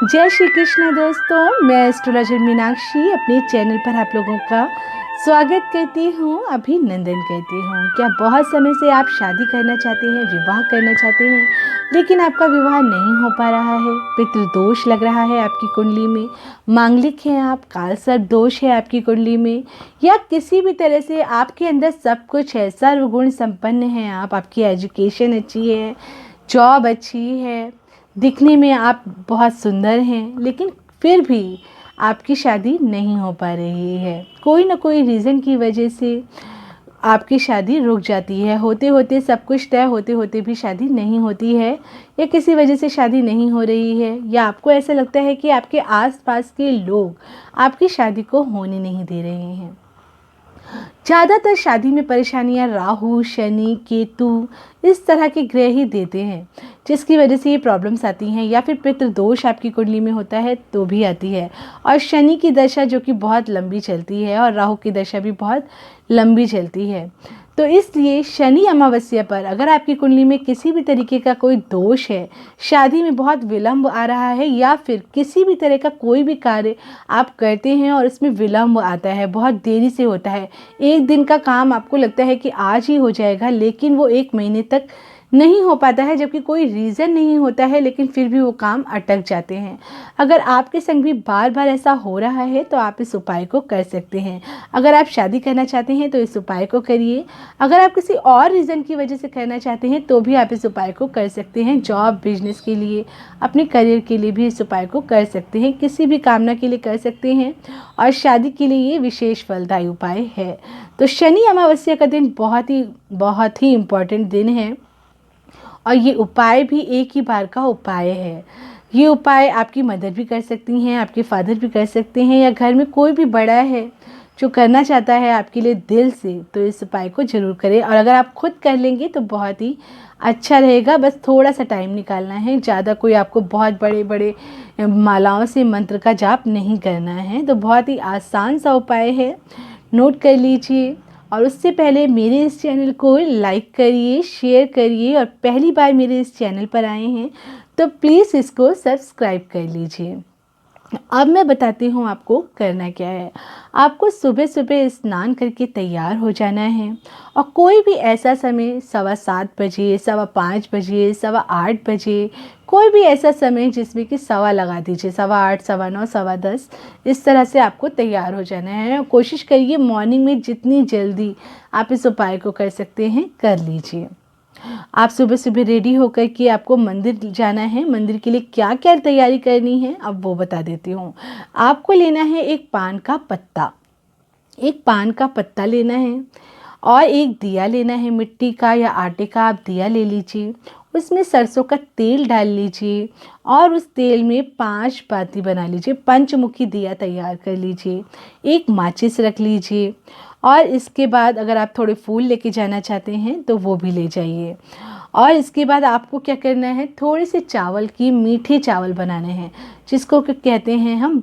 जय श्री कृष्ण दोस्तों, मैं एस्ट्रोलॉजर मीनाक्षी अपने चैनल पर आप लोगों का स्वागत करती हूँ, अभिनंदन करती हूँ। क्या बहुत समय से आप शादी करना चाहते हैं, विवाह करना चाहते हैं, लेकिन आपका विवाह नहीं हो पा रहा है, पितृदोष लग रहा है आपकी कुंडली में, मांगलिक हैं आप, कालसर्प दोष है आपकी कुंडली में, या किसी भी तरह से आपके अंदर सब कुछ है, सर्वगुण संपन्न है आप, आपकी एजुकेशन अच्छी है, जॉब अच्छी है, दिखने में आप बहुत सुंदर हैं, लेकिन फिर भी आपकी शादी नहीं हो पा रही है। कोई ना कोई रीज़न की वजह से आपकी शादी रुक जाती है, होते होते सब कुछ तय होते होते भी शादी नहीं होती है, या किसी वजह से शादी नहीं हो रही है, या आपको ऐसा लगता है कि आपके आसपास के लोग आपकी शादी को होने नहीं दे रहे हैं। ज़्यादातर शादी में परेशानियां राहु, शनि, केतु इस तरह के ग्रह ही देते हैं, जिसकी वजह से ये प्रॉब्लम्स आती हैं, या फिर पितृदोष आपकी कुंडली में होता है तो भी आती है। और शनि की दशा जो कि बहुत लंबी चलती है, और राहु की दशा भी बहुत लंबी चलती है। तो इसलिए शनि अमावस्या पर अगर आपकी कुंडली में किसी भी तरीके का कोई दोष है, शादी में बहुत विलंब आ रहा है, या फिर किसी भी तरह का कोई भी कार्य आप करते हैं और इसमें विलंब आता है, बहुत देरी से होता है, एक दिन का काम आपको लगता है कि आज ही हो जाएगा, लेकिन वो एक महीने तक नहीं हो पाता है, जबकि कोई रीज़न नहीं होता है, लेकिन फिर भी वो काम अटक जाते हैं। अगर आपके संग भी बार बार ऐसा हो रहा है तो आप इस उपाय को कर सकते हैं। अगर आप शादी करना चाहते हैं तो इस उपाय को करिए। अगर आप किसी और रीज़न की वजह से करना चाहते हैं तो भी आप इस उपाय को कर सकते हैं। जॉब, बिजनेस के लिए, अपने करियर के लिए भी इस उपाय को कर सकते हैं, किसी भी कामना के लिए कर सकते हैं, और शादी के लिए ये विशेष फलदायी उपाय है। तो शनि अमावस्या का दिन बहुत ही इम्पॉर्टेंट दिन है, और ये उपाय भी एक ही बार का उपाय है। ये उपाय आपकी मदर भी कर सकती हैं, आपके फादर भी कर सकते हैं, या घर में कोई भी बड़ा है जो करना चाहता है आपके लिए दिल से, तो इस उपाय को ज़रूर करें। और अगर आप खुद कर लेंगे तो बहुत ही अच्छा रहेगा। बस थोड़ा सा टाइम निकालना है, ज़्यादा कोई आपको बहुत बड़े बड़े मालाओं से मंत्र का जाप नहीं करना है। तो बहुत ही आसान सा उपाय है, नोट कर लीजिए। और उससे पहले मेरे इस चैनल को लाइक करिए, शेयर करिए, और पहली बार मेरे इस चैनल पर आए हैं तो प्लीज़ इसको सब्सक्राइब कर लीजिए। अब मैं बताती हूँ आपको करना क्या है। आपको सुबह सुबह स्नान करके तैयार हो जाना है, और कोई भी ऐसा समय 7:15 बजे, 5:15 बजे, 8:15 बजे, कोई भी ऐसा समय जिसमें कि सवा लगा दीजिए, 8:15, 9:15, 10:15, इस तरह से आपको तैयार हो जाना है। कोशिश करिए मॉर्निंग में जितनी जल्दी आप इस उपाय को कर सकते हैं कर लीजिए। आप सुबह सुबह रेडी होकर के आपको मंदिर जाना है। मंदिर के लिए क्या क्या तैयारी करनी है अब वो बता देती हूँ। आपको लेना है एक पान का पत्ता, एक पान का पत्ता लेना है, और एक दिया लेना है, मिट्टी का या आटे का आप दिया ले लीजिए। उसमें सरसों का तेल डाल लीजिए, और उस तेल में 5 बाती बना लीजिए, पंचमुखी दिया तैयार कर लीजिए। एक माचिस रख लीजिए, और इसके बाद अगर आप थोड़े फूल लेके जाना चाहते हैं तो वो भी ले जाइए। और इसके बाद आपको क्या करना है, थोड़े से चावल की, मीठे चावल बनाने हैं, जिसको कहते हैं हम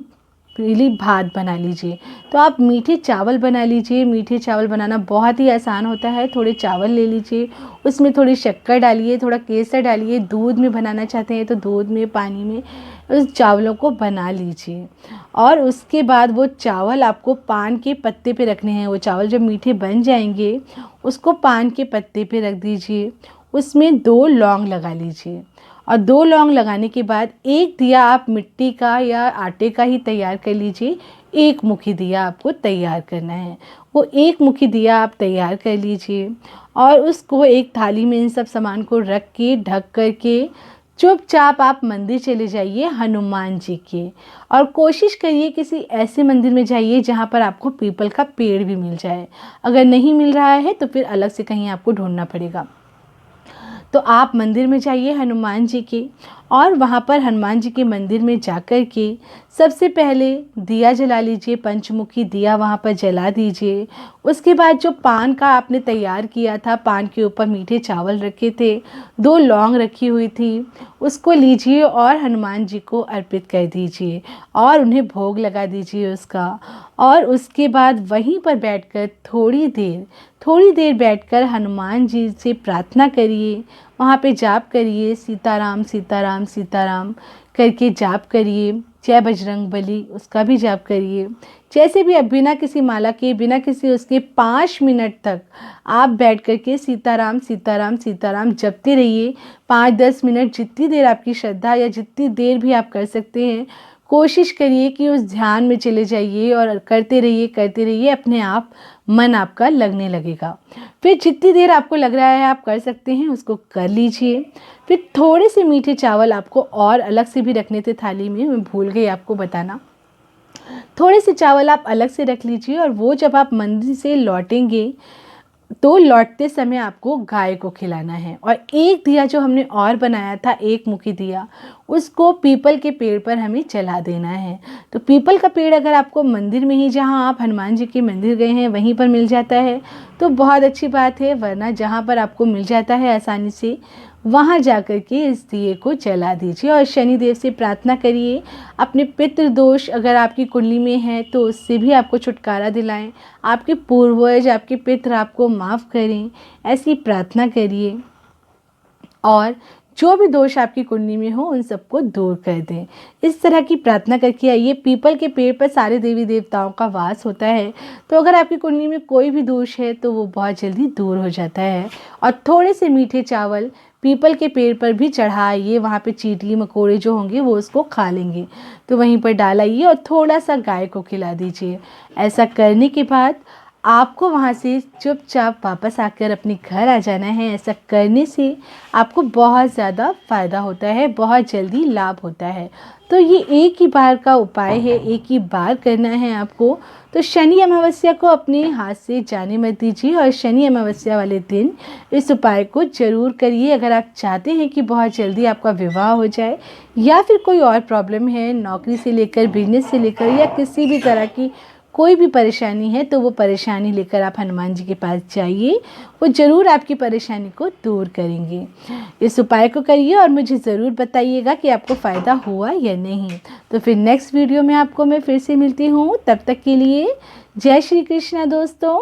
पीली भात बना लीजिए। तो आप मीठे चावल बना लीजिए। मीठे चावल बनाना बहुत ही आसान होता है। थोड़े चावल ले लीजिए, उसमें थोड़ी शक्कर डालिए, थोड़ा केसर डालिए, दूध में बनाना चाहते हैं तो दूध में, पानी में उस चावलों को बना लीजिए। और उसके बाद वो चावल आपको पान के पत्ते पे रखने हैं। वो चावल जब मीठे बन जाएंगे उसको पान के पत्ते पे रख दीजिए, उसमें 2 लौंग लगा लीजिए, और 2 लौंग लगाने के बाद एक दिया आप मिट्टी का या आटे का ही तैयार कर लीजिए। एक मुखी दिया आपको तैयार करना है। वो एक मुखी दिया आप तैयार कर लीजिए, और उसको एक थाली में इन सब सामान को रख के ढक कर के चुपचाप आप मंदिर चले जाइए हनुमान जी के। और कोशिश करिए किसी ऐसे मंदिर में जाइए जहाँ पर आपको पीपल का पेड़ भी मिल जाए। अगर नहीं मिल रहा है तो फिर अलग से कहीं आपको ढूंढना पड़ेगा। तो आप मंदिर में जाइए हनुमान जी के, और वहाँ पर हनुमान जी के मंदिर में जाकर के सबसे पहले दिया जला लीजिए, पंचमुखी दिया वहाँ पर जला दीजिए। उसके बाद जो पान का आपने तैयार किया था, पान के ऊपर मीठे चावल रखे थे, 2 लौंग रखी हुई थी, उसको लीजिए और हनुमान जी को अर्पित कर दीजिए, और उन्हें भोग लगा दीजिए उसका। और उसके बाद वहीं पर बैठकर थोड़ी देर बैठकर हनुमान जी से प्रार्थना करिए, वहाँ पे जाप करिए, सीताराम सीताराम सीताराम करके जाप करिए, जय बजरंग बली उसका भी जाप करिए। जैसे भी आप बिना किसी माला के, बिना किसी उसके 5 मिनट तक आप बैठ कर के सीताराम सीताराम सीताराम जपते रहिए। 5-10 मिनट जितनी देर आपकी श्रद्धा या जितनी देर भी आप कर सकते हैं, कोशिश करिए कि उस ध्यान में चले जाइए और करते रहिए, अपने आप मन आपका लगने लगेगा। फिर जितनी देर आपको लग रहा है आप कर सकते हैं उसको कर लीजिए। फिर थोड़े से मीठे चावल आपको और अलग से भी रखने थे थाली में, मैं भूल गई आपको बताना। थोड़े से चावल आप अलग से रख लीजिए और वो जब आप मंदिर से लौटेंगे तो लौटते समय आपको गाय को खिलाना है। और एक दिया जो हमने और बनाया था, एक मुखी दिया, उसको पीपल के पेड़ पर हमें जला देना है। तो पीपल का पेड़ अगर आपको मंदिर में ही, जहाँ आप हनुमान जी के मंदिर गए हैं वहीं पर मिल जाता है तो बहुत अच्छी बात है, वरना जहाँ पर आपको मिल जाता है आसानी से वहाँ जा कर के इस दिए को जला दीजिए और शनिदेव से प्रार्थना करिए। अपने पितृ दोष अगर आपकी कुंडली में है तो उससे भी आपको छुटकारा दिलाएं, आपके पूर्वज, आपके पितृ आपको माफ़ करें, ऐसी प्रार्थना करिए। और जो भी दोष आपकी कुंडली में हो उन सबको दूर कर दें। इस तरह की प्रार्थना करके आइए। पीपल के पेड़ पर सारे देवी देवताओं का वास होता है, तो अगर आपकी कुंडली में कोई भी दोष है तो वो बहुत जल्दी दूर हो जाता है। और थोड़े से मीठे चावल पीपल के पेड़ पर भी चढ़ाइए, वहाँ पे चींटी मकोड़े जो होंगे वो उसको खा लेंगे, तो वहीं पर डालाइए और थोड़ा सा गाय को खिला दीजिए। ऐसा करने के बाद आपको वहाँ से चुपचाप वापस आकर अपने घर आ जाना है। ऐसा करने से आपको बहुत ज़्यादा फ़ायदा होता है, बहुत जल्दी लाभ होता है। तो ये एक ही बार का उपाय है, एक ही बार करना है आपको। तो शनि अमावस्या को अपने हाथ से जाने मत दीजिए और शनि अमावस्या वाले दिन इस उपाय को ज़रूर करिए। अगर आप चाहते हैं कि बहुत जल्दी आपका विवाह हो जाए या फिर कोई और प्रॉब्लम है, नौकरी से लेकर बिजनेस से लेकर या किसी भी तरह की कोई भी परेशानी है, तो वो परेशानी लेकर आप हनुमान जी के पास जाइए, वो ज़रूर आपकी परेशानी को दूर करेंगे। इस उपाय को करिए और मुझे ज़रूर बताइएगा कि आपको फ़ायदा हुआ या नहीं। तो फिर नेक्स्ट वीडियो में आपको मैं फिर से मिलती हूँ, तब तक के लिए जय श्री कृष्णा दोस्तों।